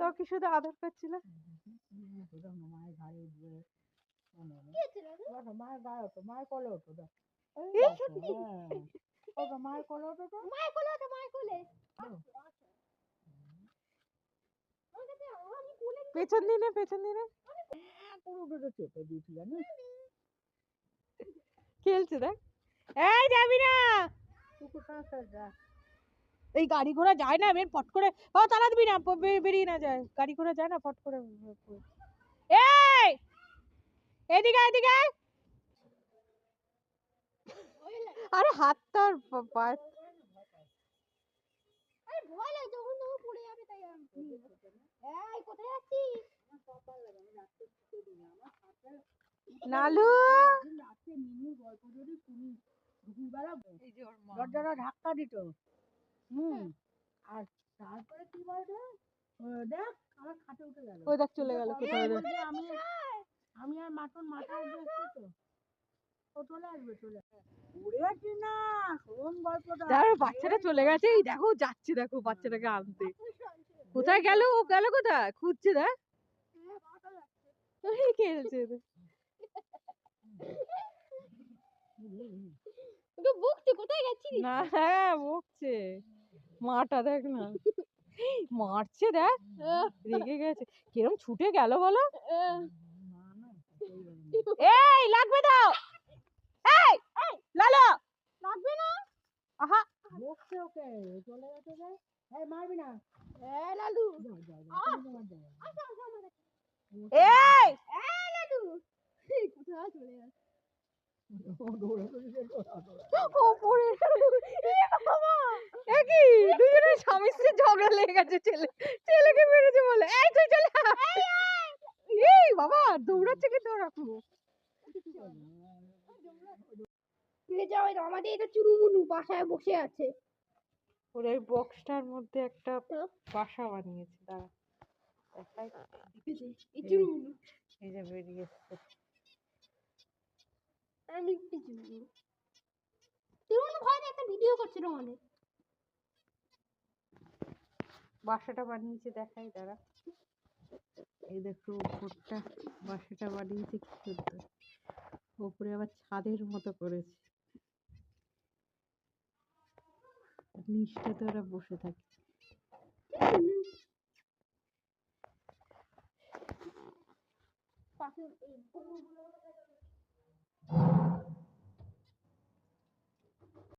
তো কি শুধু আদর করছিল? মায়ের ঘাড়ে উঠবে, মায়ের গায়ে ওঠো, মায়ের কোলে ওঠো, মায়ের কোলে ওঠো তো, মায়ের কোলে ওঠো, মায়ের কোলে। পেছন দিনে পুরো চেপে দিয়েছি জানিস, খেলছে দেখ। এই যাবি না, এই গাড়ি ঘোড়া যায় না বের ফট করে, ও তালা দিবি না, বেরিয়ে না যায়, গাড়ি ঘোড়া যায় না ফট করে। এই এদিকে এদিকে, আরে হাতটা পায়, আরে ভয় লাগে যখন তখন পড়ে যাবে, তাই আমি এই কোথায় যাচ্ছিস? আমার কপাল লাগে, আমি রাস্তা ছুটে দিই, আমার হাতে নালু রাতে মিনি গল্প যদি শুনি দুপুরবেলা দরজাটা ধাক্কা দিত, আর তারপরে কি বলতো, দেখ আমার খাটে উঠে গেল, ওই দেখ চলে গেল কোথায়। আমি আর মাটন মাথা উঠে তো ও চলে আসবে, উড়েছি না শোন গল্পটা। বাচ্চাটা চলে গেছে, এই দেখো যাচ্ছে, দেখো বাচ্চাটাকে আনতে, কোথায় গেল, ও গেল কোথায় খুঁজছে, দেখ খেলছে বকছে কোথায় গেছিস না, হ্যাঁ বকছে, মাটা দেখ না মারছে, দেখ রেগে গেছে, কিরম ছুটে গেল বলো। এই লাগবে দাও, এই লালো লাগবে না, আহা বকছে ওকে, চলে গেছে রে, এই মারবি না, এই লালু এই লালু কোথায় চলে গেছে, দুজনের স্বামী স্ত্রী ঝগড়া লেগে গেছে, ছেলেকে মেরেছে বলে, এই তুই চলে এই বাবা দৌড়াচ্ছে কিন্তু ওরকম। আমাদের এটা চুরুমুরু বাসায় বসে আছে, ওর এই বক্সটার মধ্যে একটা বাসা বানিয়েছে, দাঁড়া দেখাই, এই চুরুমুরু এই যে বেরিয়ে এসছে, আমি চুরুমুরু ভয় একটা ভিডিও করছিল মানে, বাসাটা বানিয়েছে দেখাই, দাঁড়া এই দেখো উপরটা বাসাটা বানিয়েছে কি সুন্দর, উপরে আবার ছাদের মতো করেছে, নিচটাতে ওরা বসে থাকে। পাশে এই